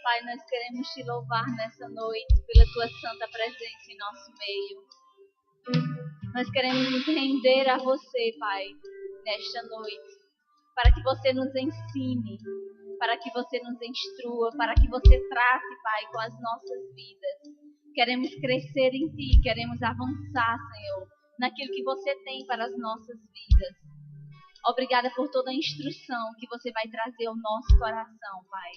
Pai, nós queremos te louvar nessa noite pela tua santa presença em nosso meio. Nós queremos nos render a você, Pai, nesta noite, para que você nos ensine, para que você nos instrua, para que você trate, Pai, com as nossas vidas. Queremos crescer em Ti, queremos avançar, Senhor, naquilo que você tem para as nossas vidas. Obrigada por toda a instrução que você vai trazer ao nosso coração, Pai.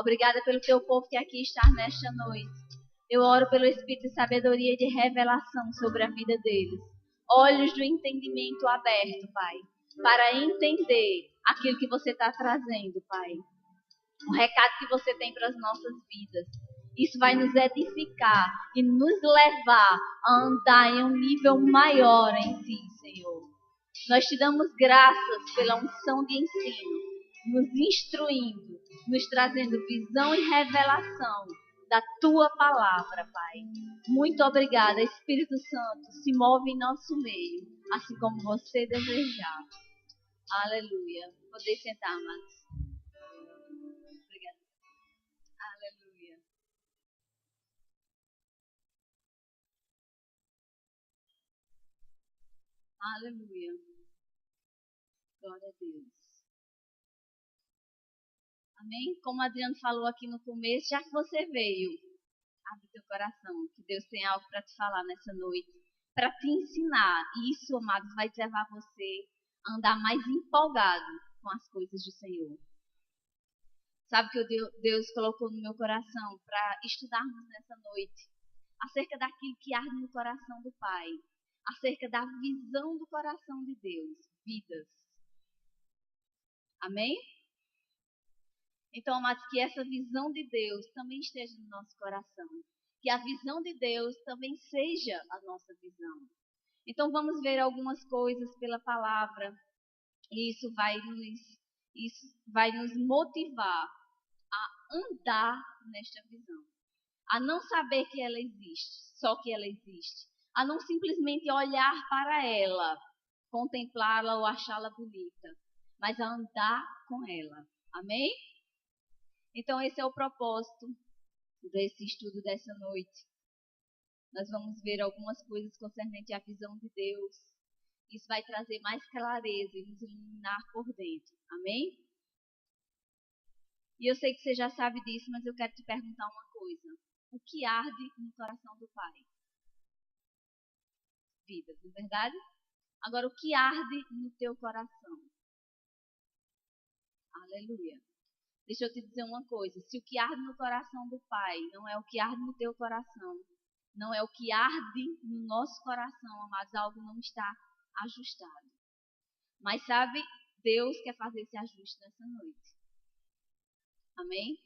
Obrigada pelo teu povo que aqui está nesta noite. Eu oro pelo Espírito de sabedoria e de revelação sobre a vida deles. Olhos do entendimento aberto, Pai, para entender aquilo que você está trazendo, Pai. O recado que você tem para as nossas vidas. Isso vai nos edificar e nos levar a andar em um nível maior em Ti, Senhor. Nós te damos graças pela unção de ensino, nos instruindo, nos trazendo visão e revelação da Tua palavra, Pai. Muito obrigada, Espírito Santo, se move em nosso meio, assim como você desejar. Aleluia. Poder sentar, amados. Obrigada. Aleluia. Aleluia. Glória a Deus. Amém? Como o Adriano falou aqui no começo, já que você veio, abre teu coração, que Deus tem algo para te falar nessa noite, para te ensinar. E isso, amados, vai levar você a andar mais empolgado com as coisas do Senhor. Sabe que Deus colocou no meu coração para estudarmos nessa noite acerca daquilo que arde no coração do Pai, acerca da visão do coração de Deus, vidas. Amém? Então, amados, que essa visão de Deus também esteja no nosso coração. Que a visão de Deus também seja a nossa visão. Então, vamos ver algumas coisas pela palavra. E isso vai nos motivar a andar nesta visão. A não saber que ela existe, só que ela existe. A não simplesmente olhar para ela, contemplá-la ou achá-la bonita. Mas a andar com ela. Amém? Então, esse é o propósito desse estudo dessa noite. Nós vamos ver algumas coisas concernentes à visão de Deus. Isso vai trazer mais clareza e nos iluminar por dentro. Amém? E eu sei que você já sabe disso, mas eu quero te perguntar uma coisa. O que arde no coração do Pai? Vida, não é verdade? Agora, o que arde no teu coração? Aleluia. Deixa eu te dizer uma coisa, se o que arde no coração do Pai não é o que arde no teu coração, não é o que arde no nosso coração, amados, algo não está ajustado. Mas sabe, Deus quer fazer esse ajuste nessa noite. Amém?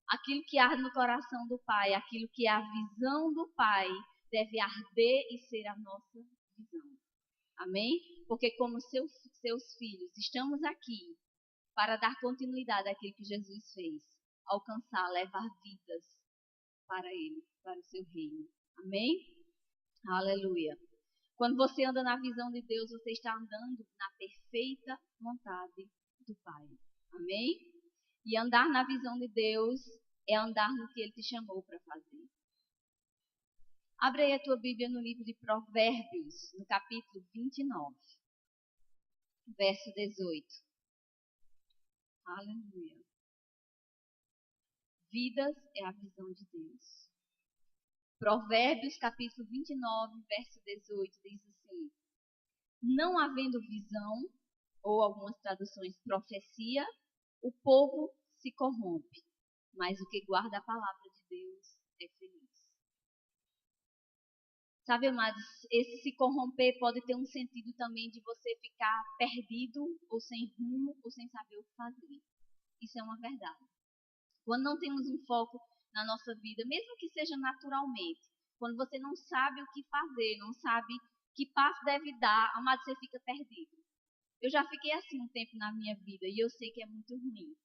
Aquilo que arde no coração do Pai, aquilo que é a visão do Pai, deve arder e ser a nossa visão. Amém? Porque como seus filhos, estamos aqui para dar continuidade àquilo que Jesus fez. Alcançar, levar vidas para Ele, para o seu reino. Amém? Aleluia. Quando você anda na visão de Deus, você está andando na perfeita vontade do Pai. Amém? E andar na visão de Deus é andar no que Ele te chamou para fazer. Abre aí a tua Bíblia no livro de Provérbios, no capítulo 29, verso 18. Aleluia. Vidas é a visão de Deus. Provérbios, capítulo 29, verso 18, diz assim: não havendo visão, ou algumas traduções, profecia, o povo se corrompe, mas o que guarda a palavra de Deus é feliz. Sabe, amados, esse se corromper pode ter um sentido também de você ficar perdido, ou sem rumo, ou sem saber o que fazer. Isso é uma verdade. Quando não temos um foco na nossa vida, mesmo que seja naturalmente, quando você não sabe o que fazer, não sabe que passo deve dar, amado, você fica perdido. Eu já fiquei assim um tempo na minha vida e eu sei que é muito ruim.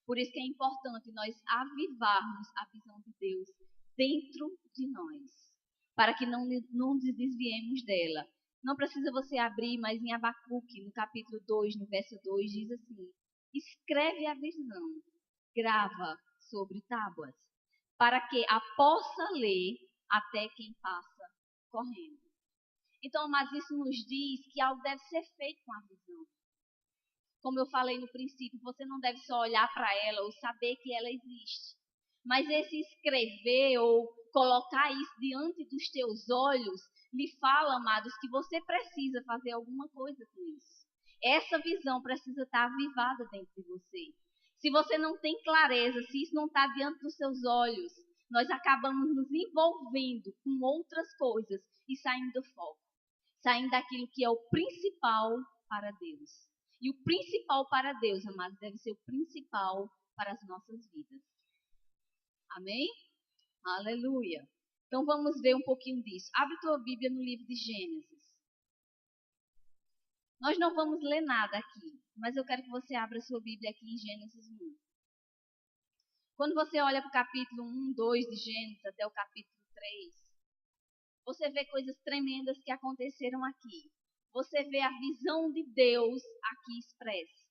Por isso que é importante nós avivarmos a visão de Deus dentro de nós, para que não nos desviemos dela. Não precisa você abrir, mas em Abacuque, no capítulo 2, no verso 2, diz assim: escreve a visão, grava sobre tábuas, para que a possa ler até quem passa correndo. Então, amados, isso nos diz que algo deve ser feito com a visão. Como eu falei no princípio, você não deve só olhar para ela ou saber que ela existe. Mas esse escrever ou colocar isso diante dos teus olhos, lhe fala, amados, que você precisa fazer alguma coisa com isso. Essa visão precisa estar avivada dentro de você. Se você não tem clareza, se isso não está diante dos seus olhos, nós acabamos nos envolvendo com outras coisas e saindo do foco. Saindo daquilo que é o principal para Deus. E o principal para Deus, amados, deve ser o principal para as nossas vidas. Amém? Aleluia. Então vamos ver um pouquinho disso. Abre tua Bíblia no livro de Gênesis. Nós não vamos ler nada aqui, mas eu quero que você abra sua Bíblia aqui em Gênesis 1. Quando você olha para o capítulo 1, 2 de Gênesis até o capítulo 3, você vê coisas tremendas que aconteceram aqui. Você vê a visão de Deus aqui expressa.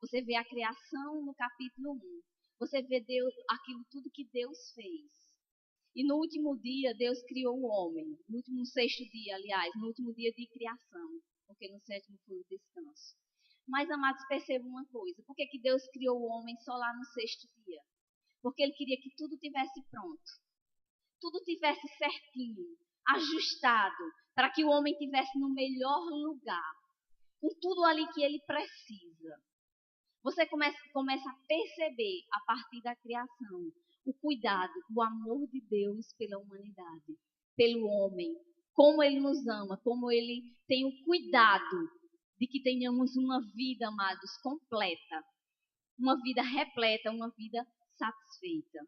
Você vê a criação no capítulo 1. Você vê Deus, aquilo tudo que Deus fez. E no último dia, Deus criou o homem. No sexto dia, aliás, no último dia de criação. Porque no sétimo foi o descanso. Mas, amados, percebam uma coisa. Por que Deus criou o homem só lá no sexto dia? Porque Ele queria que tudo tivesse pronto. Tudo tivesse certinho, ajustado, para que o homem estivesse no melhor lugar. Com tudo ali que ele precisa. Você começa a perceber, a partir da criação, o cuidado, o amor de Deus pela humanidade, pelo homem. Como Ele nos ama, como Ele tem o cuidado de que tenhamos uma vida, amados, completa. Uma vida repleta, uma vida satisfeita.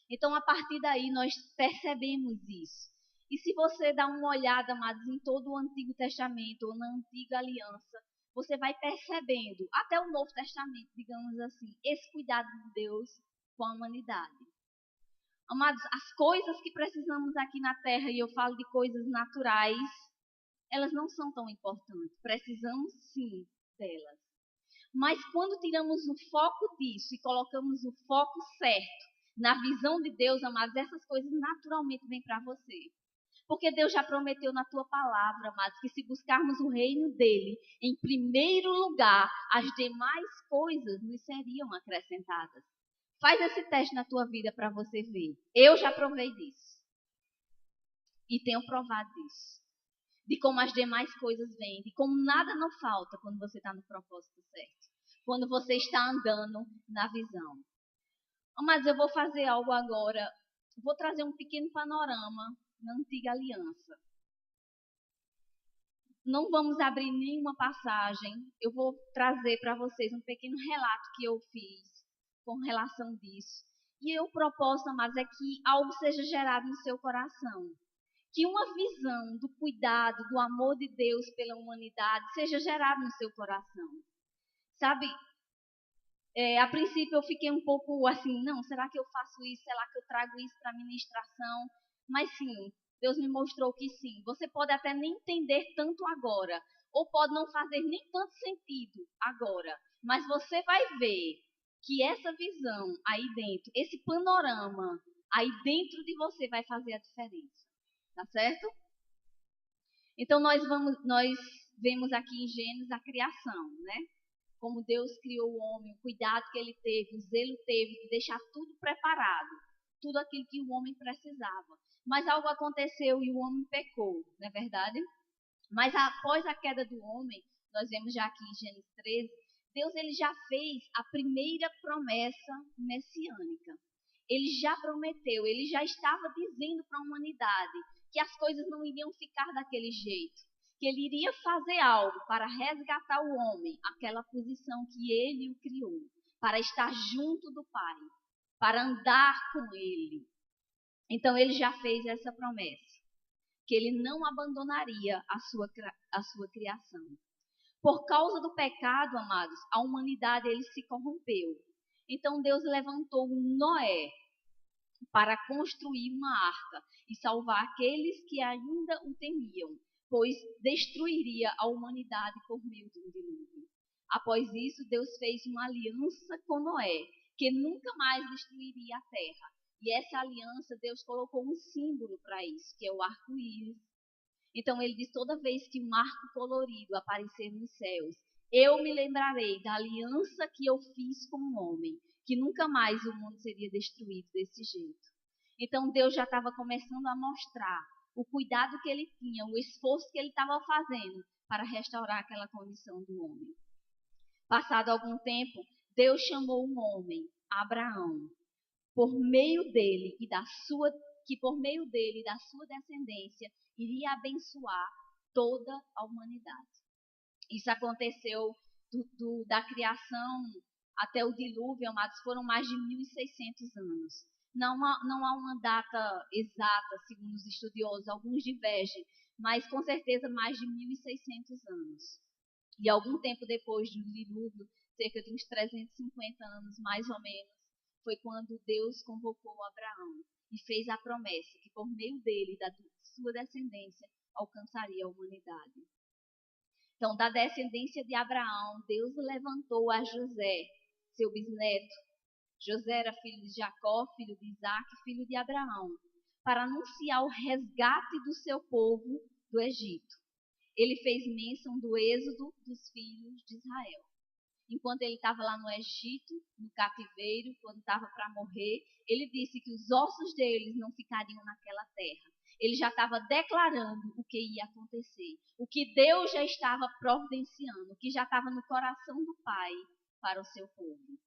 Então, a partir daí, nós percebemos isso. E se você dá uma olhada, amados, em todo o Antigo Testamento ou na Antiga Aliança, você vai percebendo, até o Novo Testamento, digamos assim, esse cuidado de Deus com a humanidade. Amados, as coisas que precisamos aqui na Terra, e eu falo de coisas naturais, elas não são tão importantes. Precisamos, sim, delas. Mas quando tiramos o foco disso e colocamos o foco certo na visão de Deus, amados, essas coisas naturalmente vêm para você. Porque Deus já prometeu na tua palavra, amados, que se buscarmos o reino dele, em primeiro lugar, as demais coisas nos seriam acrescentadas. Faz esse teste na tua vida para você ver. Eu já provei disso. E tenho provado disso. De como as demais coisas vêm, de como nada não falta quando você está no propósito certo. Quando você está andando na visão. Mas eu vou fazer algo agora. Vou trazer um pequeno panorama na Antiga Aliança. Não vamos abrir nenhuma passagem. Eu vou trazer para vocês um pequeno relato que eu fiz com relação disso. E o propósito, amados, é que algo seja gerado no seu coração. Que uma visão do cuidado, do amor de Deus pela humanidade seja gerada no seu coração. Sabe, a princípio eu fiquei um pouco assim, não, será que eu faço isso? Será que eu trago isso para a ministração? Mas sim, Deus me mostrou que sim. Você pode até nem entender tanto agora, ou pode não fazer nem tanto sentido agora, mas você vai ver que essa visão aí dentro, esse panorama aí dentro de você vai fazer a diferença. Tá certo? Então nós vemos aqui em Gênesis a criação, né? Como Deus criou o homem, o cuidado que ele teve, o zelo teve de deixar tudo preparado, tudo aquilo que o homem precisava. Mas algo aconteceu e o homem pecou, não é verdade? Mas após a queda do homem, nós vemos já aqui em Gênesis 13, Deus ele já fez a primeira promessa messiânica. Ele já prometeu, ele já estava dizendo para a humanidade que as coisas não iriam ficar daquele jeito, que ele iria fazer algo para resgatar o homem, aquela posição que ele o criou, para estar junto do Pai, para andar com ele. Então ele já fez essa promessa, que ele não abandonaria a sua criação. Por causa do pecado, amados, a humanidade ele se corrompeu. Então Deus levantou Noé para construir uma arca e salvar aqueles que ainda o temiam, pois destruiria a humanidade por meio de um dilúvio. Após isso, Deus fez uma aliança com Noé que nunca mais destruiria a terra. E essa aliança, Deus colocou um símbolo para isso, que é o arco-íris. Então ele diz, toda vez que um arco colorido aparecer nos céus, eu me lembrarei da aliança que eu fiz com o homem, que nunca mais o mundo seria destruído desse jeito. Então Deus já estava começando a mostrar o cuidado que ele tinha, o esforço que ele estava fazendo para restaurar aquela condição do homem. Passado algum tempo, Deus chamou um homem, Abraão, por meio dele e por meio dele e da sua descendência iria abençoar toda a humanidade. Isso aconteceu da criação até o dilúvio, amados, foram mais de 1.600 anos. Não há uma data exata, segundo os estudiosos, alguns divergem, mas com certeza mais de 1.600 anos. E algum tempo depois do dilúvio, cerca de uns 350 anos mais ou menos, foi quando Deus convocou Abraão e fez a promessa que por meio dele e da sua descendência alcançaria a humanidade. Então, da descendência de Abraão, Deus levantou a José, seu bisneto. José era filho de Jacó, filho de Isaac, filho de Abraão, para anunciar o resgate do seu povo do Egito. Ele fez menção do êxodo dos filhos de Israel. Enquanto ele estava lá no Egito, no cativeiro, quando estava para morrer, ele disse que os ossos deles não ficariam naquela terra. Ele já estava declarando o que ia acontecer, o que Deus já estava providenciando, o que já estava no coração do Pai para o seu povo.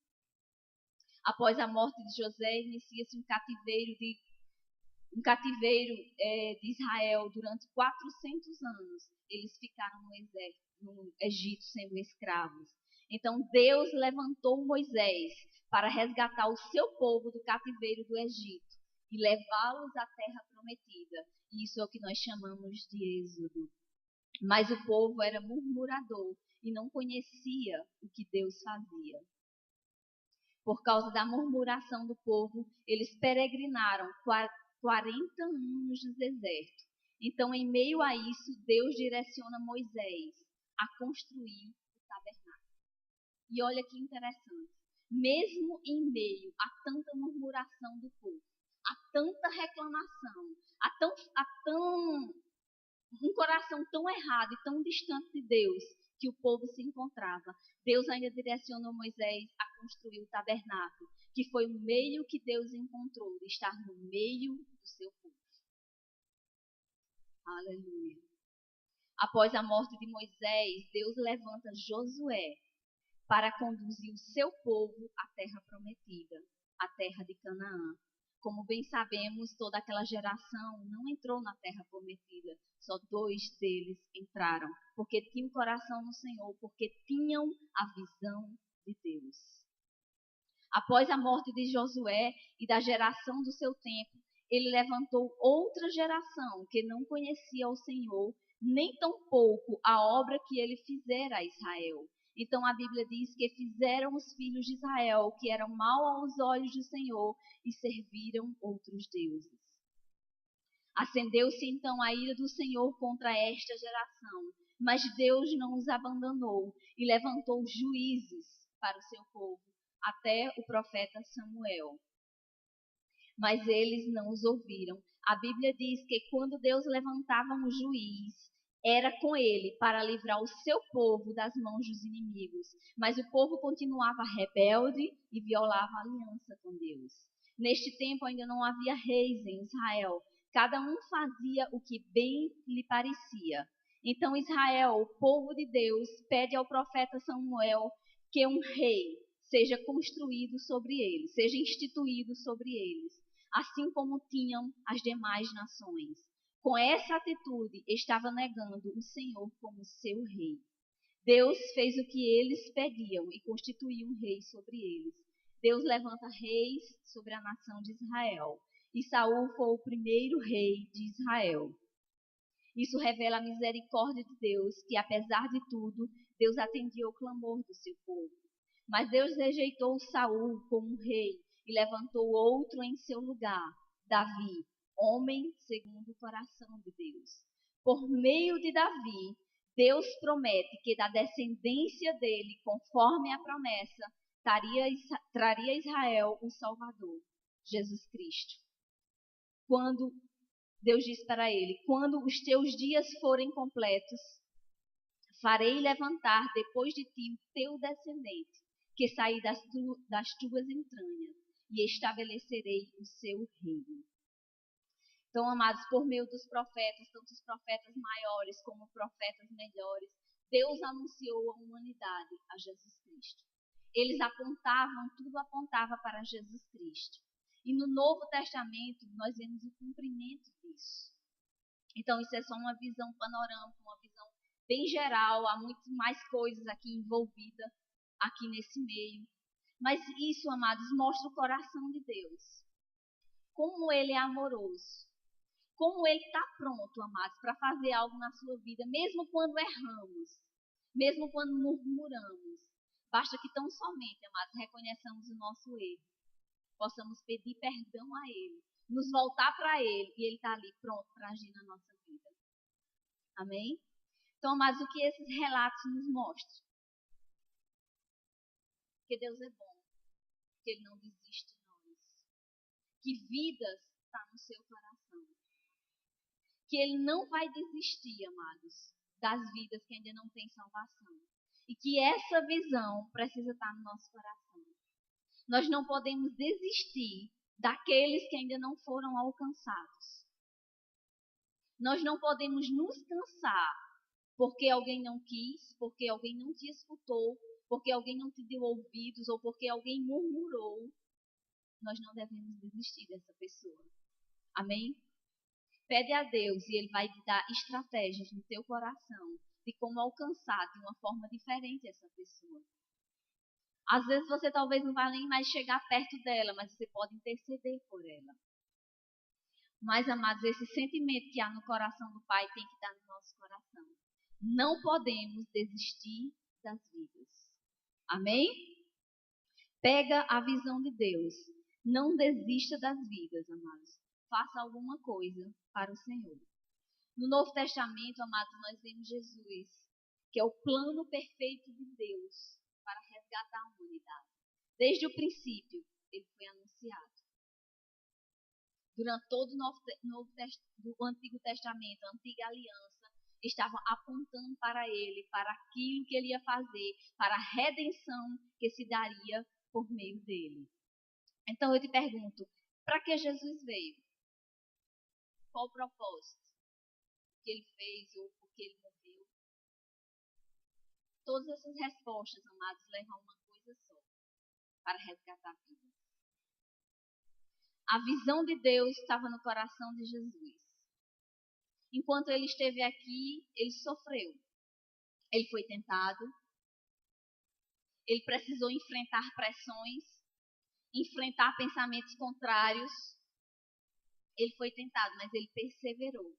Após a morte de José, inicia-se um cativeiro de Israel durante 400 anos. Eles ficaram no Egito sendo escravos. Então Deus levantou Moisés para resgatar o seu povo do cativeiro do Egito e levá-los à terra prometida. Isso é o que nós chamamos de Êxodo. Mas o povo era murmurador e não conhecia o que Deus fazia. Por causa da murmuração do povo, eles peregrinaram 40 anos no deserto. Então, em meio a isso, Deus direciona Moisés a construir o tabernáculo. E olha que interessante. Mesmo em meio a tanta murmuração do povo, a tanta reclamação, um coração tão errado e tão distante de Deus que o povo se encontrava, Deus ainda direcionou Moisés a construir o tabernáculo, que foi o meio que Deus encontrou de estar no meio do seu povo. Aleluia. Após a morte de Moisés, Deus levanta Josué para conduzir o seu povo à terra prometida, à terra de Canaã. Como bem sabemos, toda aquela geração não entrou na terra prometida. Só 2 deles entraram, porque tinham o coração no Senhor, porque tinham a visão de Deus. Após a morte de Josué e da geração do seu tempo, ele levantou outra geração que não conhecia o Senhor, nem tampouco a obra que ele fizera a Israel. Então a Bíblia diz que fizeram os filhos de Israel, que eram mal aos olhos do Senhor, e serviram outros deuses. Acendeu-se então a ira do Senhor contra esta geração, mas Deus não os abandonou e levantou juízes para o seu povo, até o profeta Samuel. Mas eles não os ouviram. A Bíblia diz que quando Deus levantava um juiz, era com ele para livrar o seu povo das mãos dos inimigos. Mas o povo continuava rebelde e violava a aliança com Deus. Neste tempo ainda não havia reis em Israel. Cada um fazia o que bem lhe parecia. Então Israel, o povo de Deus, pede ao profeta Samuel que um rei seja construído sobre eles, seja instituído sobre eles, assim como tinham as demais nações. Com essa atitude, estava negando o Senhor como seu rei. Deus fez o que eles pediam e constituiu um rei sobre eles. Deus levanta reis sobre a nação de Israel. E Saul foi o primeiro rei de Israel. Isso revela a misericórdia de Deus, que apesar de tudo, Deus atendia ao clamor do seu povo. Mas Deus rejeitou Saul como rei e levantou outro em seu lugar, Davi, homem segundo o coração de Deus. Por meio de Davi, Deus promete que da descendência dele, conforme a promessa, traria a Israel um Salvador, Jesus Cristo. Quando Deus disse para ele: quando os teus dias forem completos, farei levantar depois de ti o teu descendente, que sair das tuas entranhas, e estabelecerei o seu reino. Então, amados, por meio dos profetas, tanto os profetas maiores como profetas melhores, Deus anunciou à humanidade a Jesus Cristo. Eles apontavam, tudo apontava para Jesus Cristo. E no Novo Testamento, nós vemos o cumprimento disso. Então, isso é só uma visão panorâmica, uma visão bem geral. Há muito mais coisas aqui envolvidas, aqui nesse meio. Mas isso, amados, mostra o coração de Deus. Como Ele é amoroso. Como Ele está pronto, amados, para fazer algo na sua vida, mesmo quando erramos, mesmo quando murmuramos. Basta que tão somente, amados, reconheçamos o nosso erro, possamos pedir perdão a Ele, nos voltar para Ele, e Ele está ali pronto para agir na nossa vida. Amém? Então, amados, o que esses relatos nos mostram? Que Deus é bom, que Ele não desiste de nós, que vidas estão no seu coração. Que Ele não vai desistir, amados, das vidas que ainda não têm salvação. E que essa visão precisa estar no nosso coração. Nós não podemos desistir daqueles que ainda não foram alcançados. Nós não podemos nos cansar porque alguém não quis, porque alguém não te escutou, porque alguém não te deu ouvidos ou porque alguém murmurou. Nós não devemos desistir dessa pessoa. Amém? Pede a Deus e Ele vai te dar estratégias no teu coração de como alcançar de uma forma diferente essa pessoa. Às vezes você talvez não vai nem mais chegar perto dela, mas você pode interceder por ela. Mas, amados, esse sentimento que há no coração do Pai tem que estar no nosso coração. Não podemos desistir das vidas. Amém? Pega a visão de Deus. Não desista das vidas, amados. Faça alguma coisa para o Senhor. No Novo Testamento, amados, nós vemos Jesus, que é o plano perfeito de Deus para resgatar a humanidade. Desde o princípio, ele foi anunciado. Durante todo o Antigo Testamento, a Antiga Aliança, estavam apontando para ele, para aquilo que ele ia fazer, para a redenção que se daria por meio dele. Então eu te pergunto, para que Jesus veio? Qual o propósito? O que ele fez ou por que ele morreu? Todas essas respostas, amados, levam a uma coisa só, para resgatar vidas. A visão de Deus estava no coração de Jesus. Enquanto ele esteve aqui, ele sofreu. Ele foi tentado. Ele precisou enfrentar pressões, enfrentar pensamentos contrários. Ele foi tentado, mas ele perseverou.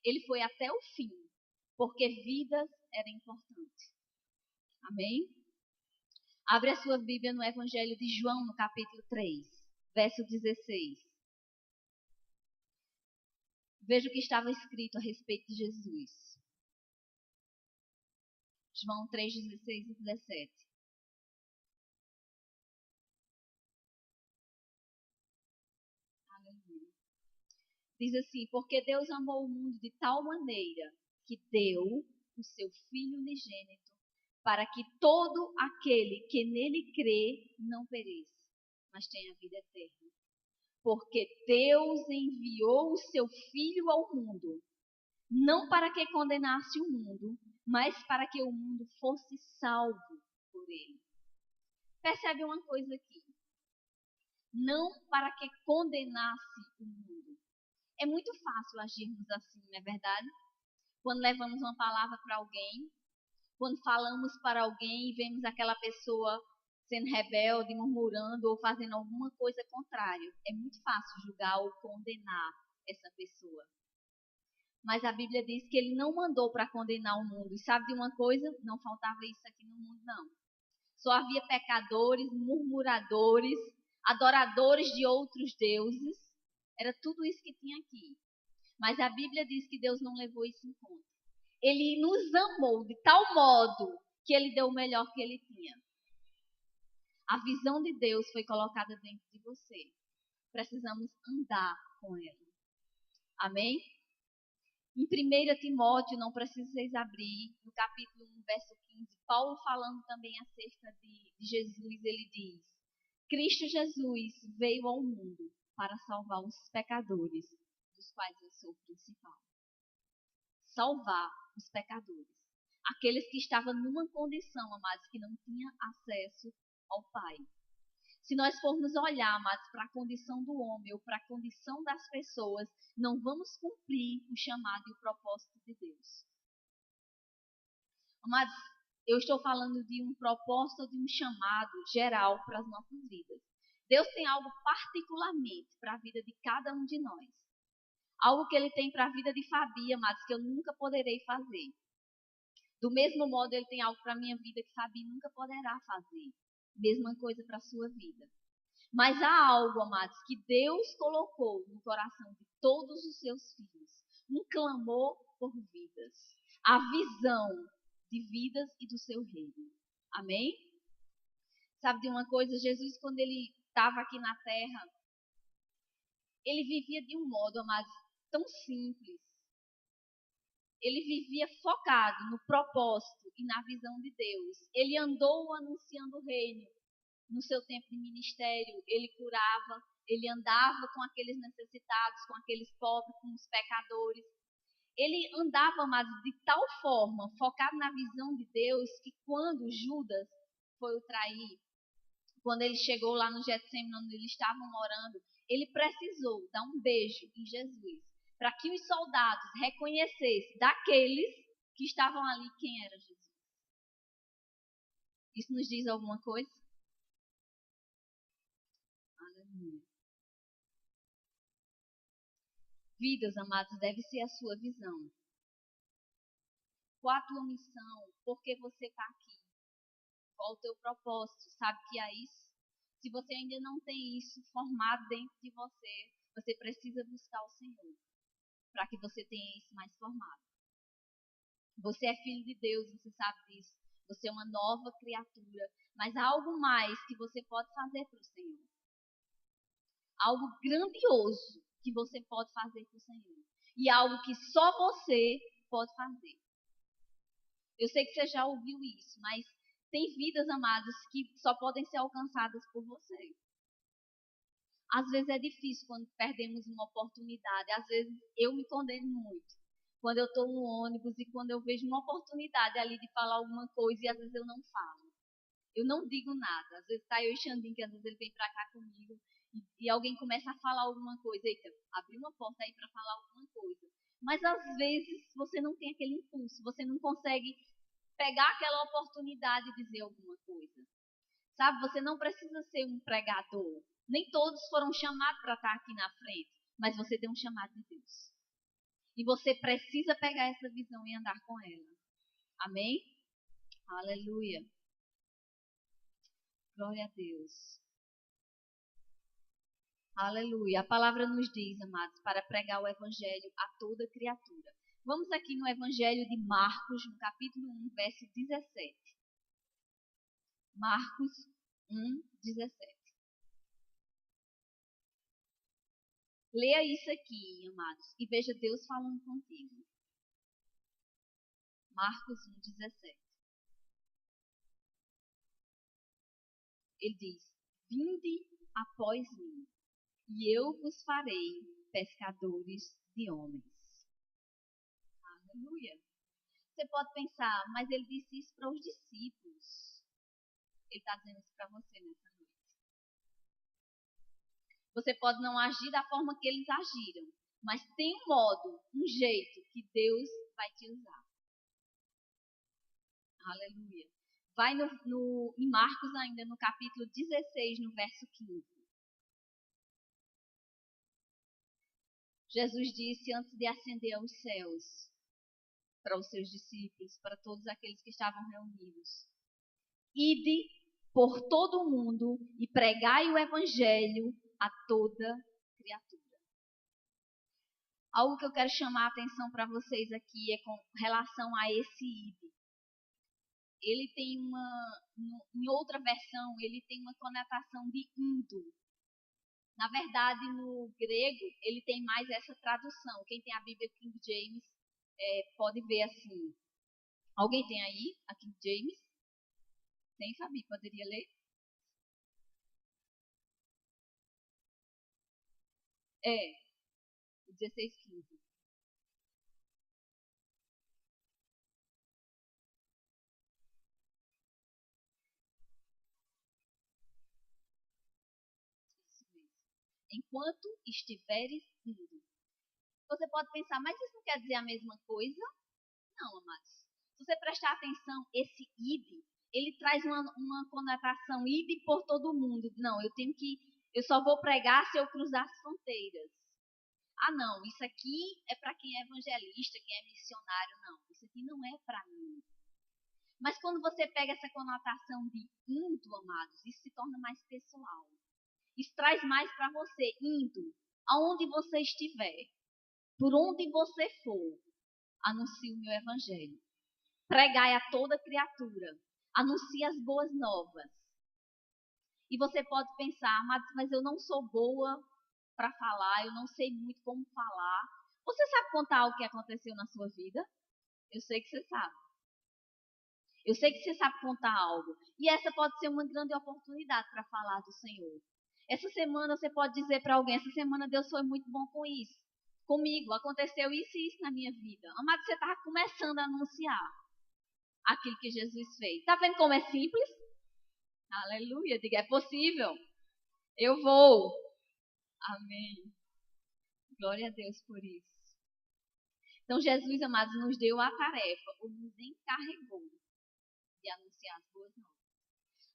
Ele foi até o fim, porque vidas era importante. Amém? Abre a sua Bíblia no Evangelho de João, no capítulo 3, verso 16. Veja o que estava escrito a respeito de Jesus. João 3, 16 e 17. Aleluia. Diz assim: porque Deus amou o mundo de tal maneira que deu o seu Filho unigênito, para que todo aquele que nele crê não pereça, mas tenha vida eterna. Porque Deus enviou o seu Filho ao mundo, não para que condenasse o mundo, mas para que o mundo fosse salvo por ele. Percebe uma coisa aqui? Não para que condenasse o mundo. É muito fácil agirmos assim, não é verdade? Quando levamos uma palavra para alguém, quando falamos para alguém e vemos aquela pessoa sendo rebelde, murmurando ou fazendo alguma coisa contrária, é muito fácil julgar ou condenar essa pessoa. Mas a Bíblia diz que ele não mandou para condenar o mundo. E sabe de uma coisa? Não faltava isso aqui no mundo, não. Só havia pecadores, murmuradores, adoradores de outros deuses. Era tudo isso que tinha aqui. Mas a Bíblia diz que Deus não levou isso em conta. Ele nos amou de tal modo que ele deu o melhor que ele tinha. A visão de Deus foi colocada dentro de você. Precisamos andar com ela. Amém? Em 1 Timóteo, não precisa vocês abrir, no capítulo 1, verso 15, Paulo falando também acerca de Jesus, ele diz: Cristo Jesus veio ao mundo para salvar os pecadores, dos quais eu sou o principal. Salvar os pecadores. Aqueles que estavam numa condição, amados, que não tinham acesso ao Pai. Se nós formos olhar, amados, para a condição do homem ou para a condição das pessoas, não vamos cumprir o chamado e o propósito de Deus. Amados, eu estou falando de um propósito, de um chamado geral para as nossas vidas. Deus tem algo particularmente para a vida de cada um de nós. Algo que Ele tem para a vida de Fabi, amados, que eu nunca poderei fazer. Do mesmo modo, Ele tem algo para a minha vida que Fabi nunca poderá fazer. Mesma coisa para a sua vida. Mas há algo, amados, que Deus colocou no coração de todos os seus filhos. Um clamor por vidas. A visão de vidas e do seu reino. Amém? Sabe de uma coisa? Jesus, quando Ele estava aqui na terra, Ele vivia de um modo, amados, tão simples. Ele vivia focado no propósito e na visão de Deus. Ele andou anunciando o reino. No seu tempo de ministério, ele curava, ele andava com aqueles necessitados, com aqueles pobres, com os pecadores. Ele andava, amados, de tal forma, focado na visão de Deus, que quando Judas foi o trair, quando ele chegou lá no Getsemane, onde eles estavam orando, ele precisou dar um beijo em Jesus, para que os soldados reconhecessem daqueles que estavam ali quem era Jesus. Isso nos diz alguma coisa? Aleluia. Vidas, amados, deve ser a sua visão. Qual a tua missão? Por que você está aqui? Qual o teu propósito? Sabe que é isso? Se você ainda não tem isso formado dentro de você, você precisa buscar o Senhor para que você tenha isso mais formado. Você é filho de Deus, você sabe disso. Você é uma nova criatura, mas há algo mais que você pode fazer para o Senhor. Algo grandioso que você pode fazer para o Senhor. E algo que só você pode fazer. Eu sei que você já ouviu isso, mas tem vidas, amados, que só podem ser alcançadas por você. Às vezes é difícil quando perdemos uma oportunidade. Às vezes eu me condeno muito. Quando eu estou no ônibus e quando eu vejo uma oportunidade ali de falar alguma coisa e às vezes eu não falo. Eu não digo nada. Às vezes tá eu e Xandinho, que às vezes ele vem pra cá comigo e alguém começa a falar alguma coisa. Eita, abri uma porta aí pra falar alguma coisa. Mas às vezes você não tem aquele impulso, você não consegue pegar aquela oportunidade e dizer alguma coisa. Sabe, você não precisa ser um pregador. Nem todos foram chamados para estar aqui na frente, mas você tem um chamado de Deus. E você precisa pegar essa visão e andar com ela. Amém? Aleluia. Glória a Deus. Aleluia. A palavra nos diz, amados, para pregar o evangelho a toda criatura. Vamos aqui no evangelho de Marcos, no capítulo 1, verso 17. Marcos 1, 17. Leia isso aqui, amados, e veja Deus falando contigo. Marcos 1, 17. Ele diz: Vinde após mim, e eu vos farei pescadores de homens. Aleluia. Você pode pensar, mas ele disse isso para os discípulos. Ele está dizendo isso para você nessa noite. Você pode não agir da forma que eles agiram, mas tem um modo, um jeito que Deus vai te usar. Aleluia. Vai em Marcos ainda, no capítulo 16, no verso 15. Jesus disse antes de ascender aos céus, para os seus discípulos, para todos aqueles que estavam reunidos: Ide por todo o mundo e pregai o evangelho a toda criatura. Algo que eu quero chamar a atenção para vocês aqui é com relação a esse ide. ele tem em outra versão, ele tem uma conotação de indo. Na verdade, no grego, ele tem mais essa tradução. Quem tem a Bíblia King James pode ver assim. Alguém tem aí a King James? Tem, Fabi? Poderia ler? É, 16:15. Isso mesmo. Enquanto estiveres indo. Você pode pensar, mas isso não quer dizer a mesma coisa? Não, amados. Se você prestar atenção, esse id, ele traz uma conotação id por todo mundo. Não, eu só vou pregar se eu cruzar as fronteiras. Ah, não, isso aqui é para quem é evangelista, quem é missionário. Não, isso aqui não é para mim. Mas quando você pega essa conotação de indo, amados, isso se torna mais pessoal. Isso traz mais para você, indo, aonde você estiver, por onde você for, anuncie o meu evangelho. Pregai a toda criatura, anuncie as boas novas. E você pode pensar, mas eu não sou boa para falar, eu não sei muito como falar. Você sabe contar o que aconteceu na sua vida? Eu sei que você sabe. Eu sei que você sabe contar algo. E essa pode ser uma grande oportunidade para falar do Senhor. Essa semana você pode dizer para alguém, essa semana Deus foi muito bom com isso. Comigo, aconteceu isso e isso na minha vida. Amado, você estava começando a anunciar aquilo que Jesus fez. Está vendo como é simples? Aleluia, diga, é possível. Eu vou. Amém. Glória a Deus por isso. Então, Jesus, amados, nos deu a tarefa, ou nos encarregou de anunciar as boas novas.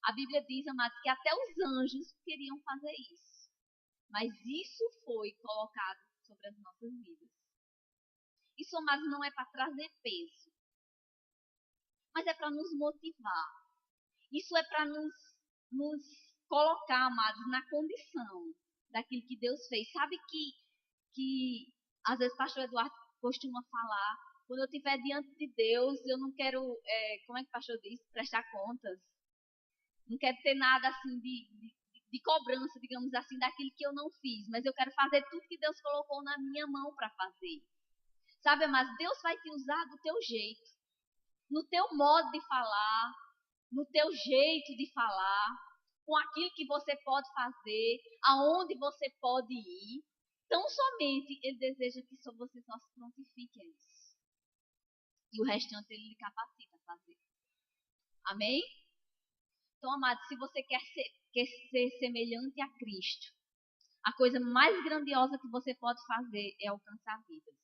A Bíblia diz, amados, que até os anjos queriam fazer isso. Mas isso foi colocado sobre as nossas vidas. Isso, amados, não é para trazer peso, mas é para nos motivar. Isso é para nos colocar, amados, na condição daquilo que Deus fez. Sabe que às vezes o pastor Eduardo costuma falar, quando eu estiver diante de Deus, eu não quero, como é que o pastor diz? Prestar contas. Não quero ter nada assim de cobrança, digamos assim, daquilo que eu não fiz. Mas eu quero fazer tudo que Deus colocou na minha mão para fazer. Sabe, mas Deus vai te usar do teu jeito. No teu modo de falar, no teu jeito de falar, com aquilo que você pode fazer, aonde você pode ir. Tão somente Ele deseja que você só se prontifique a isso. E o restante Ele lhe capacita a fazer. Amém? Então, amado, se você quer ser semelhante a Cristo, a coisa mais grandiosa que você pode fazer é alcançar vidas.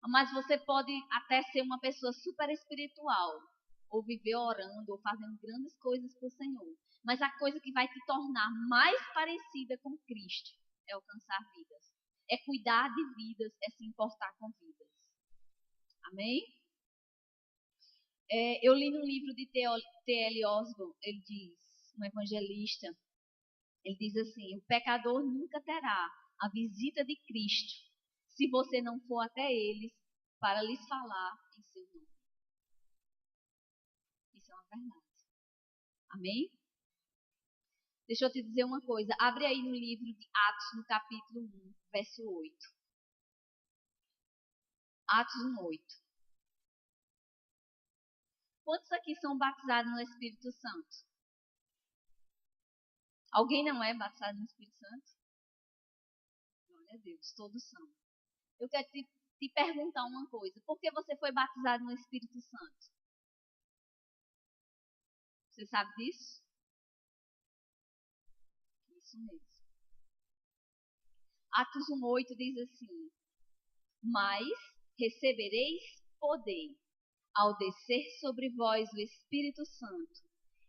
Mas você pode até ser uma pessoa super espiritual, ou viver orando, ou fazendo grandes coisas para o Senhor. Mas a coisa que vai te tornar mais parecida com Cristo é alcançar vidas. É cuidar de vidas, é se importar com vidas. Amém? Eu li num livro de T.L. Osborne, ele diz, um evangelista, ele diz assim, o pecador nunca terá a visita de Cristo se você não for até eles para lhes falar em seu nome. Isso é uma verdade. Amém? Deixa eu te dizer uma coisa. Abre aí no livro de Atos, no capítulo 1, verso 8. Atos 1, 8. Quantos aqui são batizados no Espírito Santo? Alguém não é batizado no Espírito Santo? Glória a Deus, todos são. Eu quero te perguntar uma coisa. Por que você foi batizado no Espírito Santo? Você sabe disso? Isso mesmo. Atos 1:8 diz assim: mas recebereis poder ao descer sobre vós o Espírito Santo,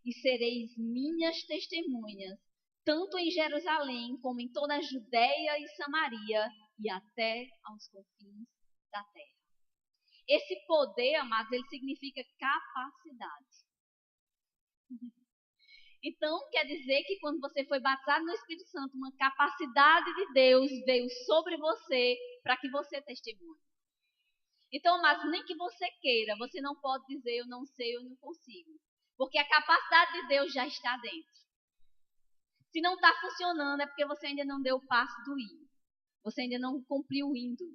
e sereis minhas testemunhas, tanto em Jerusalém como em toda a Judéia e Samaria e até aos confins da terra. Esse poder, amados, ele significa capacidade. Então, quer dizer que quando você foi batizado no Espírito Santo, uma capacidade de Deus veio sobre você para que você testemunhe. Então, amados, nem que você queira, você não pode dizer eu não sei, eu não consigo. Porque a capacidade de Deus já está dentro. Se não está funcionando, é porque você ainda não deu o passo do ir. Você ainda não cumpriu o indo.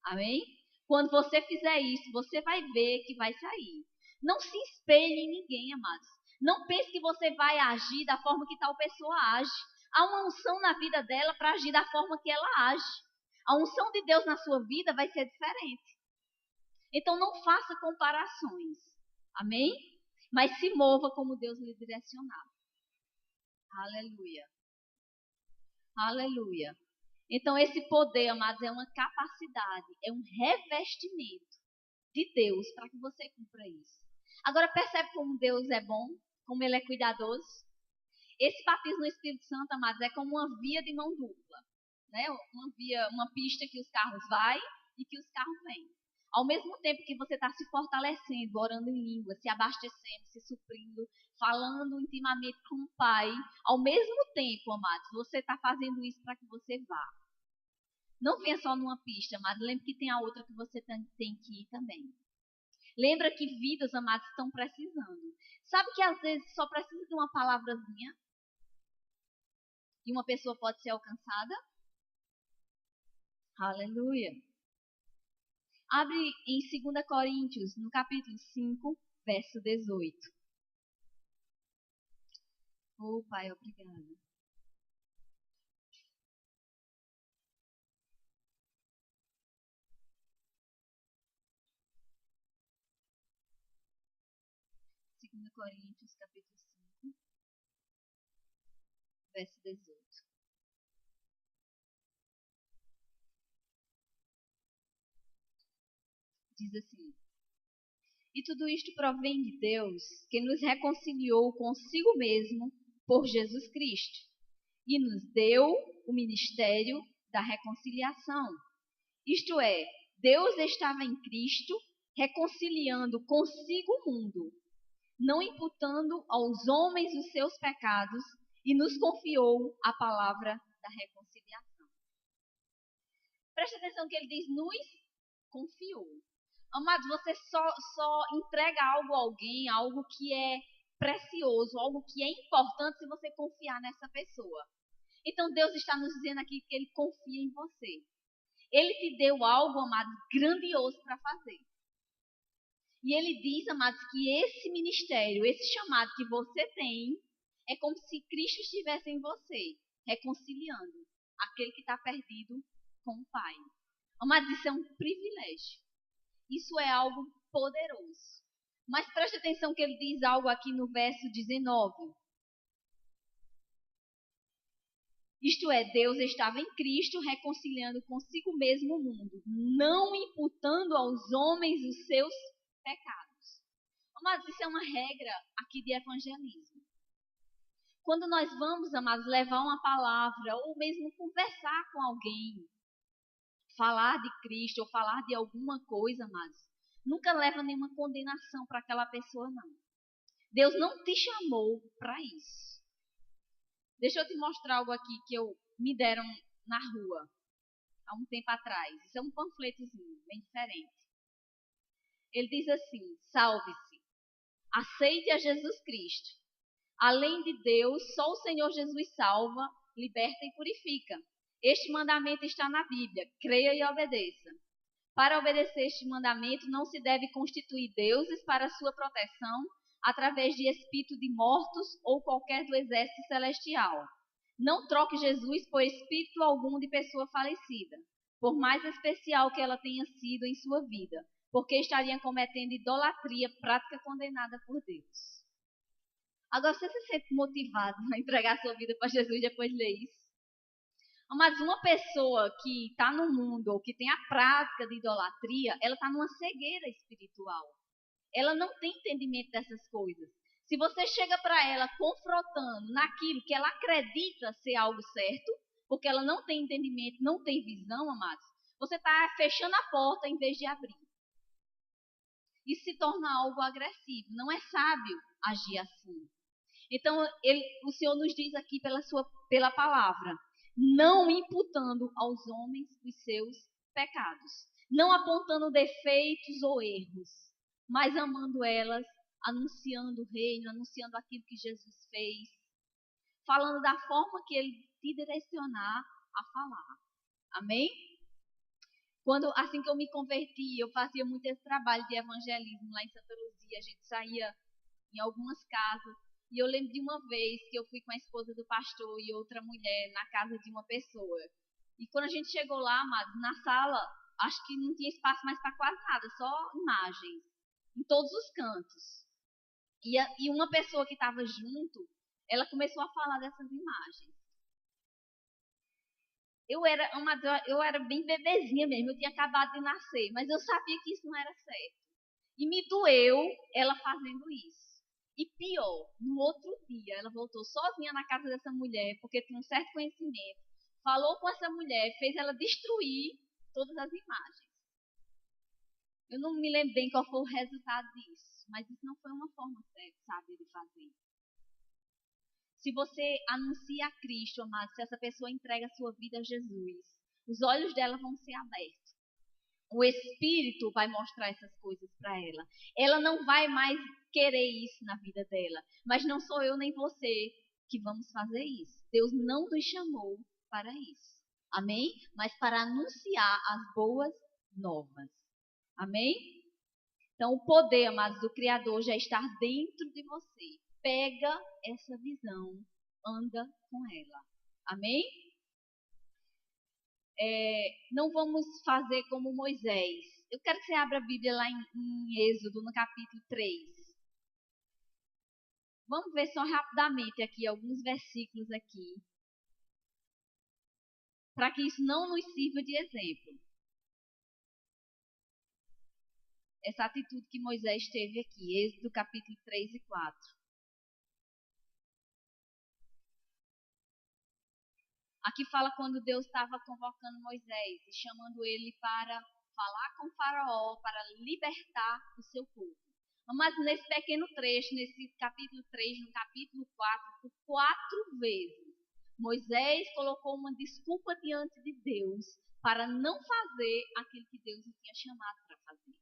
Amém? Quando você fizer isso, você vai ver que vai sair. Não se espelhe em ninguém, amados. Não pense que você vai agir da forma que tal pessoa age. Há uma unção na vida dela para agir da forma que ela age. A unção de Deus na sua vida vai ser diferente. Então não faça comparações. Amém? Mas se mova como Deus lhe direcionar. Aleluia. Aleluia. Então esse poder, amados, é uma capacidade, é um revestimento de Deus para que você cumpra isso. Agora percebe como Deus é bom, como Ele é cuidadoso? Esse batismo no Espírito Santo, amados, é como uma via de mão dupla, né? Uma pista que os carros vai e que os carros vêm. Ao mesmo tempo que você está se fortalecendo, orando em língua, se abastecendo, se suprindo, falando intimamente com o Pai, ao mesmo tempo, amados, você está fazendo isso para que você vá. Não venha só numa pista, amados. Lembre que tem a outra que você tem que ir também. Lembra que vidas, amados, estão precisando. Sabe que às vezes só precisa de uma palavrazinha e uma pessoa pode ser alcançada? Aleluia. Abre em 2 Coríntios, no capítulo 5, verso 18. Oh, Pai, obrigada. Segunda Coríntios, capítulo 5, verso 18. Diz assim: E tudo isto provém de Deus, que nos reconciliou consigo mesmo por Jesus Cristo, e nos deu o ministério da reconciliação. Isto é, Deus estava em Cristo reconciliando consigo o mundo, não imputando aos homens os seus pecados, e nos confiou a palavra da reconciliação. Preste atenção que ele diz, nos confiou. Amados, você só entrega algo a alguém, algo que é precioso, algo que é importante se você confiar nessa pessoa. Então Deus está nos dizendo aqui que Ele confia em você. Ele te deu algo, amados, grandioso para fazer. E Ele diz, amados, que esse ministério, esse chamado que você tem, é como se Cristo estivesse em você, reconciliando aquele que está perdido com o Pai. Amados, isso é um privilégio. Isso é algo poderoso. Mas preste atenção que ele diz algo aqui no verso 19. Isto é, Deus estava em Cristo reconciliando consigo mesmo o mundo, não imputando aos homens os seus pecados. Amados, isso é uma regra aqui de evangelismo. Quando nós vamos, amados, levar uma palavra ou mesmo conversar com alguém, falar de Cristo ou falar de alguma coisa, amados, nunca leva nenhuma condenação para aquela pessoa, não. Deus não te chamou para isso. Deixa eu te mostrar algo aqui que me deram na rua há um tempo atrás. Isso é um panfletozinho, bem diferente. Ele diz assim: salve-se, aceite a Jesus Cristo. Além de Deus, só o Senhor Jesus salva, liberta e purifica. Este mandamento está na Bíblia. Creia e obedeça. Para obedecer este mandamento, não se deve constituir deuses para sua proteção através de espírito de mortos ou qualquer do exército celestial. Não troque Jesus por espírito algum de pessoa falecida, por mais especial que ela tenha sido em sua vida, porque estaria cometendo idolatria, prática condenada por Deus. Agora, você se sente motivado a entregar sua vida para Jesus depois de ler isso? Mas uma pessoa que está no mundo ou que tem a prática de idolatria, ela está numa cegueira espiritual. Ela não tem entendimento dessas coisas. Se você chega para ela confrontando naquilo que ela acredita ser algo certo, porque ela não tem entendimento, não tem visão, amados, você está fechando a porta em vez de abrir. Isso se torna algo agressivo. Não é sábio agir assim. Então, o Senhor nos diz aqui pela palavra, não imputando aos homens os seus pecados. Não apontando defeitos ou erros, mas amando elas, anunciando o reino, anunciando aquilo que Jesus fez, falando da forma que Ele te direcionar a falar. Amém? Assim que eu me converti, eu fazia muito esse trabalho de evangelismo lá em Santa Luzia. A gente saía em algumas casas. E eu lembro de uma vez que eu fui com a esposa do pastor e outra mulher na casa de uma pessoa. E quando a gente chegou lá, amados, na sala, acho que não tinha espaço mais para quase nada, só imagens, em todos os cantos. E uma pessoa que estava junto, ela começou a falar dessas imagens. Eu era bem bebezinha mesmo, eu tinha acabado de nascer, mas eu sabia que isso não era certo. E me doeu ela fazendo isso. E pior, no outro dia, ela voltou sozinha na casa dessa mulher, porque tinha um certo conhecimento, falou com essa mulher, fez ela destruir todas as imagens. Eu não me lembro bem qual foi o resultado disso, mas isso não foi uma forma certa, sabe, de fazer. Se você anuncia a Cristo, amado, se essa pessoa entrega a sua vida a Jesus, os olhos dela vão ser abertos. O Espírito vai mostrar essas coisas para ela. Ela não vai mais querer isso na vida dela. Mas não sou eu nem você que vamos fazer isso. Deus não nos chamou para isso. Amém? Mas para anunciar as boas novas. Amém? Então, o poder, amados, do Criador já está dentro de você. Pega essa visão, anda com ela. Amém? Não vamos fazer como Moisés. Eu quero que você abra a Bíblia lá em Êxodo, no capítulo 3. Vamos ver só rapidamente aqui, alguns versículos aqui. Para que isso não nos sirva de exemplo. Essa atitude que Moisés teve aqui, Êxodo capítulo 3 e 4. Aqui fala quando Deus estava convocando Moisés e chamando ele para falar com o Faraó, para libertar o seu povo. Mas nesse pequeno trecho, nesse capítulo 3, no capítulo 4, por 4 vezes, Moisés colocou uma desculpa diante de Deus para não fazer aquilo que Deus o tinha chamado para fazer.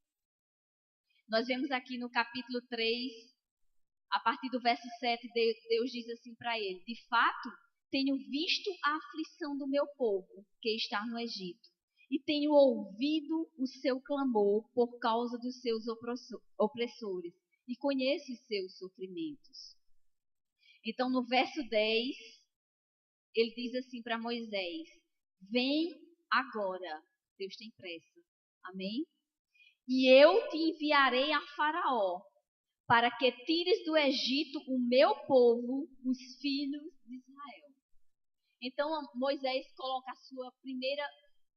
Nós vemos aqui no capítulo 3, a partir do verso 7, Deus diz assim para ele: de fato, tenho visto a aflição do meu povo que está no Egito, e tenho ouvido o seu clamor por causa dos seus opressores, e conheço os seus sofrimentos. Então, no verso 10, ele diz assim para Moisés: vem agora, Deus tem pressa, amém? E eu te enviarei a Faraó, para que tires do Egito o meu povo, os filhos de Israel. Então Moisés coloca a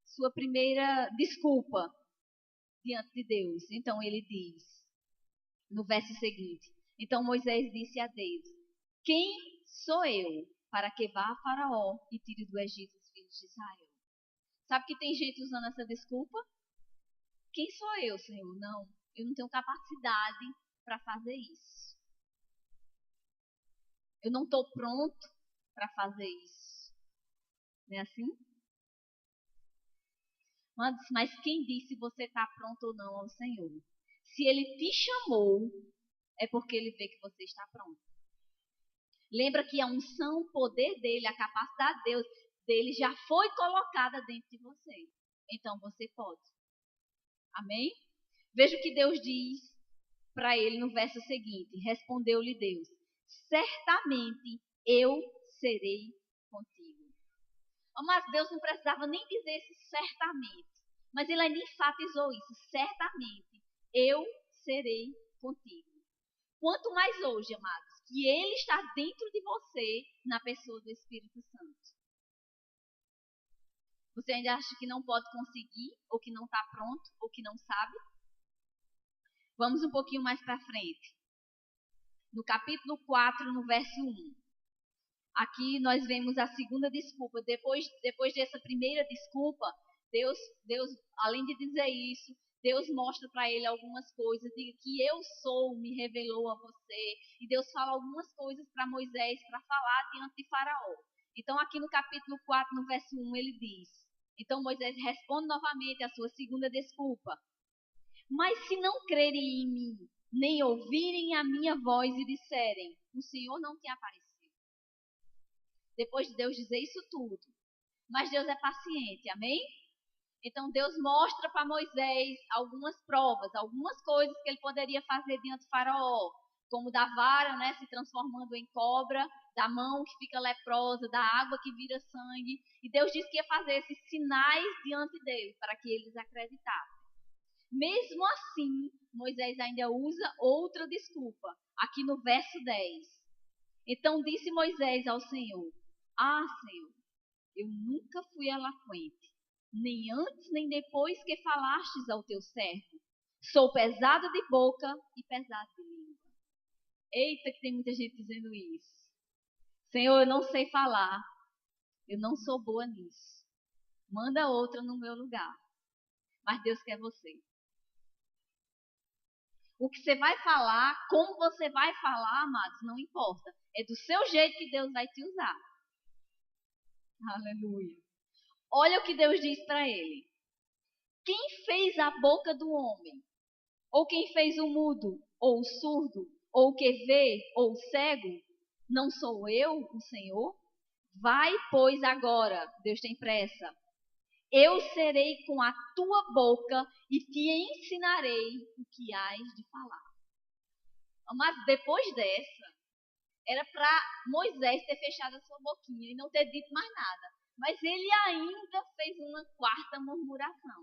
sua primeira desculpa diante de Deus. Então ele diz, no verso seguinte: então Moisés disse a Deus: quem sou eu para que vá a Faraó e tire do Egito os filhos de Israel? Sabe que tem gente usando essa desculpa? Quem sou eu, Senhor? Não, eu não tenho capacidade para fazer isso. Eu não estou pronto para fazer isso. Não é assim? Mas quem disse você está pronto ou não ao Senhor? Se Ele te chamou, é porque Ele vê que você está pronto. Lembra que a unção, o poder dele, a capacidade dele já foi colocada dentro de você. Então você pode. Amém? Veja o que Deus diz para ele no verso seguinte. Respondeu-lhe Deus: certamente eu serei contigo. Mas Deus não precisava nem dizer isso certamente. Mas ele ainda enfatizou isso. Certamente eu serei contigo. Quanto mais hoje, amados, que ele está dentro de você na pessoa do Espírito Santo. Você ainda acha que não pode conseguir, ou que não está pronto, ou que não sabe? Vamos um pouquinho mais para frente. No capítulo 4, no verso 1. Aqui nós vemos a segunda desculpa. Depois dessa primeira desculpa, Deus, além de dizer isso, Deus mostra para ele algumas coisas. Diga que eu sou, me revelou a você. E Deus fala algumas coisas para Moisés para falar diante de Faraó. Então aqui no capítulo 4, no verso 1, ele diz: Então Moisés responde novamente a sua segunda desculpa. Mas se não crerem em mim, nem ouvirem a minha voz e disserem, o Senhor não te apareceu. Depois de Deus dizer isso tudo. Mas Deus é paciente, amém? Então Deus mostra para Moisés algumas provas, algumas coisas que ele poderia fazer diante do faraó. Como da vara, né, se transformando em cobra, da mão que fica leprosa, da água que vira sangue. E Deus disse que ia fazer esses sinais diante dele, para que eles acreditassem. Mesmo assim, Moisés ainda usa outra desculpa, aqui no verso 10. Então disse Moisés ao Senhor, Senhor, eu nunca fui eloquente, nem antes nem depois que falastes ao teu servo. Sou pesado de boca e pesado de língua. Eita, que tem muita gente dizendo isso. Senhor, eu não sei falar, eu não sou boa nisso. Manda outra no meu lugar. Mas Deus quer você. O que você vai falar, como você vai falar, amados, não importa. É do seu jeito que Deus vai te usar. Aleluia. Olha o que Deus diz para ele. Quem fez a boca do homem? Ou quem fez o mudo, ou o surdo, ou o que vê, ou o cego? Não sou eu, o Senhor? Vai, pois, agora. Deus tem pressa. Eu serei com a tua boca e te ensinarei o que hás de falar. Mas depois dessa, era para Moisés ter fechado a sua boquinha e não ter dito mais nada. Mas ele ainda fez uma quarta murmuração.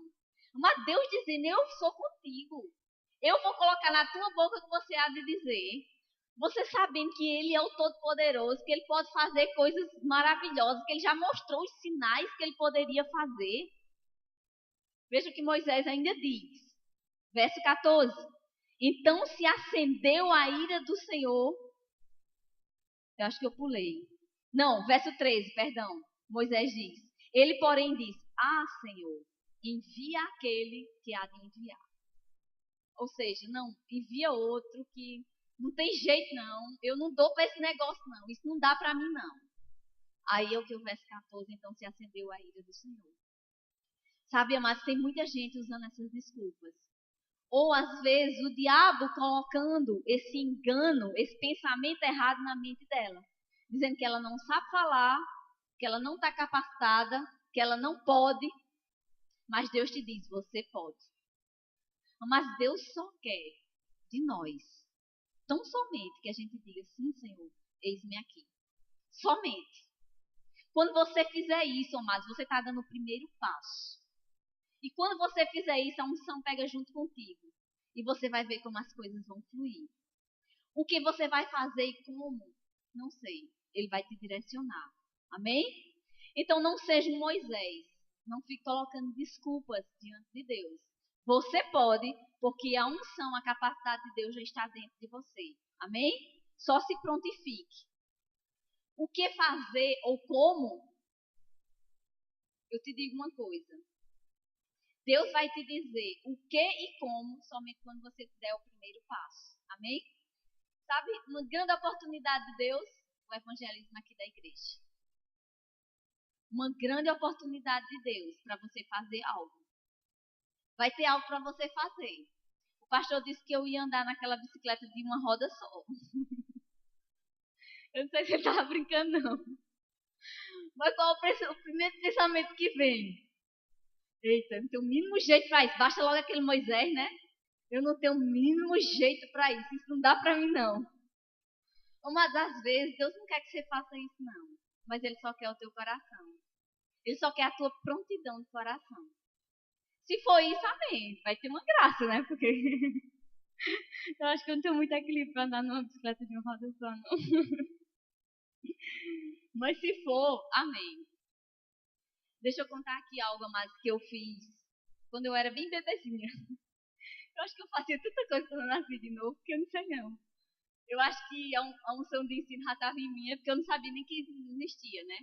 Mas Deus dizendo, eu sou contigo. Eu vou colocar na tua boca o que você há de dizer. Você sabendo que ele é o Todo-Poderoso, que ele pode fazer coisas maravilhosas, que ele já mostrou os sinais que ele poderia fazer. Veja o que Moisés ainda diz. Verso 14. Então se acendeu a ira do Senhor. Eu acho que eu pulei. Não, verso 13, perdão. Moisés diz. Ele, porém, diz, Senhor, envia aquele que há de enviar. Ou seja, não, envia outro que não tem jeito não. Eu não dou para esse negócio não. Isso não dá para mim não. Aí é o que o verso 14, então se acendeu a ira do Senhor. Sabe, amados, tem muita gente usando essas desculpas. Ou às vezes o diabo colocando esse engano, esse pensamento errado na mente dela. Dizendo que ela não sabe falar, que ela não está capacitada, que ela não pode. Mas Deus te diz, você pode. Mas Deus só quer de nós, tão somente que a gente diga, sim, Senhor, eis-me aqui. Somente. Quando você fizer isso, amados, você está dando o primeiro passo. E quando você fizer isso, a unção pega junto contigo. E você vai ver como as coisas vão fluir. O que você vai fazer e como? Não sei. Ele vai te direcionar. Amém? Então não seja um Moisés. Não fique colocando desculpas diante de Deus. Você pode, porque a unção, a capacidade de Deus já está dentro de você. Amém? Só se prontifique. O que fazer ou como? Eu te digo uma coisa. Deus vai te dizer o que e como somente quando você der o primeiro passo. Amém? Sabe, uma grande oportunidade de Deus, o evangelismo aqui da igreja. Uma grande oportunidade de Deus para você fazer algo. Vai ter algo para você fazer. O pastor disse que eu ia andar naquela bicicleta de uma roda só. Eu não sei se ele estava brincando, não. Mas qual o primeiro pensamento que vem? Eita, não tem o mínimo jeito para isso. Baixa logo aquele Moisés, né? Eu não tenho o mínimo jeito para isso. Isso não dá para mim, não. Mas às vezes Deus não quer que você faça isso, não. Mas Ele só quer o teu coração. Ele só quer a tua prontidão de coração. Se for isso, amém. Vai ter uma graça, né? Porque eu acho que eu não tenho muito equilíbrio para andar numa bicicleta de uma roda só, não. Mas se for, amém. Deixa eu contar aqui algo a mais que eu fiz quando eu era bem bebezinha. Eu acho que eu fazia tanta coisa quando eu nasci de novo, que eu não sei não. Eu acho que a unção de ensino já estava em mim, porque eu não sabia nem que existia, né?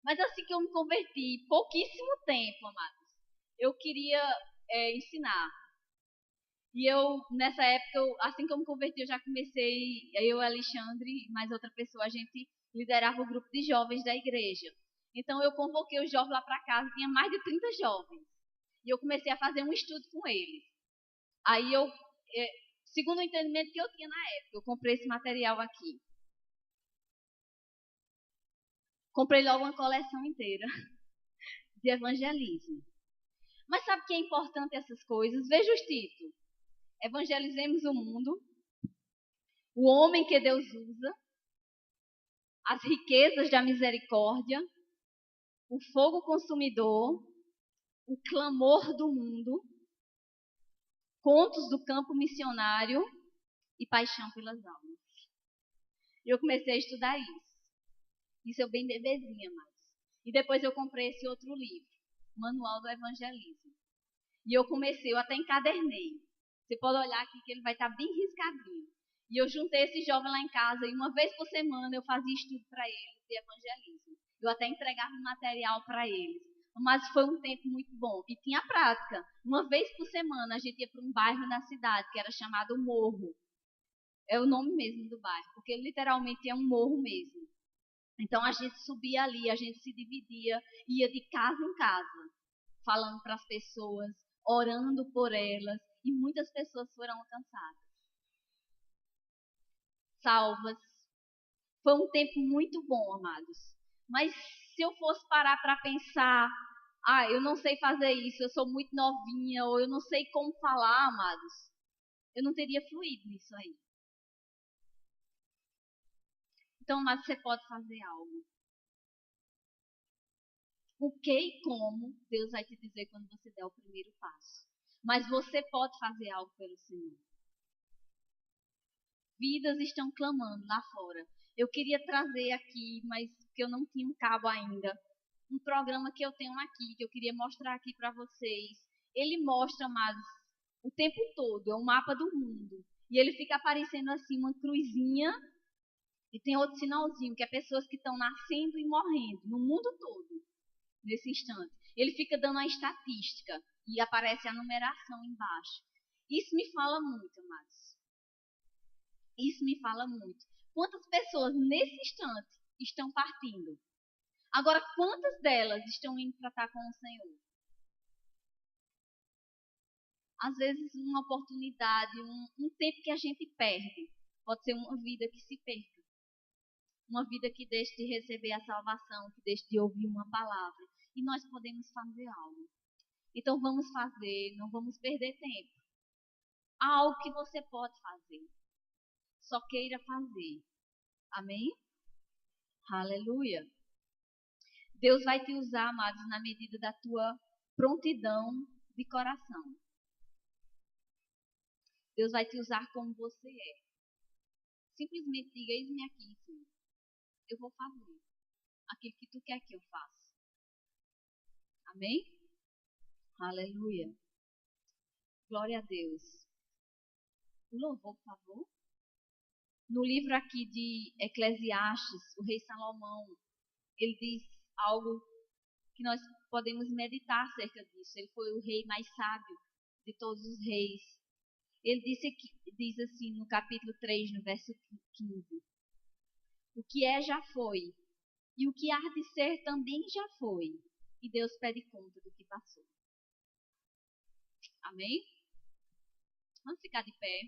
Mas assim que eu me converti, pouquíssimo tempo, amados, eu queria ensinar. E eu, nessa época, assim que eu me converti, eu já comecei, eu, Alexandre e mais outra pessoa, a gente liderava o grupo de jovens da igreja. Então eu convoquei os jovens lá para casa, tinha mais de 30 jovens. E eu comecei a fazer um estudo com eles. Aí segundo o entendimento que eu tinha na época, eu comprei esse material aqui. Comprei logo uma coleção inteira de evangelismo. Mas sabe o que é importante essas coisas? Veja os títulos. Evangelizemos o mundo, o homem que Deus usa, as riquezas da misericórdia, o fogo consumidor, o clamor do mundo, contos do campo missionário e paixão pelas almas. Eu comecei a estudar isso. Isso eu bem bebezinha, mas. E depois eu comprei esse outro livro, Manual do Evangelismo. E eu até encadernei. Você pode olhar aqui que ele vai estar bem riscadinho. E eu juntei esse jovem lá em casa e uma vez por semana eu fazia estudo para eles de evangelismo. Eu até entregava material para eles. Mas foi um tempo muito bom. E tinha prática. Uma vez por semana a gente ia para um bairro na cidade que era chamado Morro. É o nome mesmo do bairro, porque literalmente é um morro mesmo. Então a gente subia ali, a gente se dividia, ia de casa em casa, falando para as pessoas, orando por elas, e muitas pessoas foram alcançadas, salvas. Foi um tempo muito bom, amados. Mas se eu fosse parar para pensar, eu não sei fazer isso, eu sou muito novinha, ou eu não sei como falar, amados, eu não teria fluído nisso aí. Então, amados, você pode fazer algo. O que e como, Deus vai te dizer quando você der o primeiro passo. Mas você pode fazer algo pelo Senhor. Vidas estão clamando lá fora. Eu queria trazer aqui, mas que eu não tinha um cabo ainda, um programa que eu tenho aqui, que eu queria mostrar aqui para vocês. Ele mostra, mas o tempo todo, é um mapa do mundo. E ele fica aparecendo assim, uma cruzinha, e tem outro sinalzinho, que é pessoas que estão nascendo e morrendo, no mundo todo, nesse instante. Ele fica dando a estatística, e aparece a numeração embaixo. Isso me fala muito, amados. Isso me fala muito. Quantas pessoas nesse instante estão partindo? Agora, quantas delas estão indo tratar com o Senhor? Às vezes, uma oportunidade, um tempo que a gente perde, pode ser uma vida que se perca. Uma vida que deixe de receber a salvação, que deixe de ouvir uma palavra. E nós podemos fazer algo. Então, vamos fazer, não vamos perder tempo. Há algo que você pode fazer. Só queira fazer. Amém? Aleluia. Deus vai te usar, amados, na medida da tua prontidão de coração. Deus vai te usar como você é. Simplesmente diga, eis-me aqui, Senhor. Eu vou fazer aquilo que tu quer que eu faça. Amém? Aleluia. Glória a Deus. O louvor, por favor. No livro aqui de Eclesiastes, o rei Salomão, ele diz algo que nós podemos meditar acerca disso. Ele foi o rei mais sábio de todos os reis. Ele diz assim no capítulo 3, no verso 15. O que é já foi, e o que há de ser também já foi. E Deus pede conta do que passou. Amém? Vamos ficar de pé.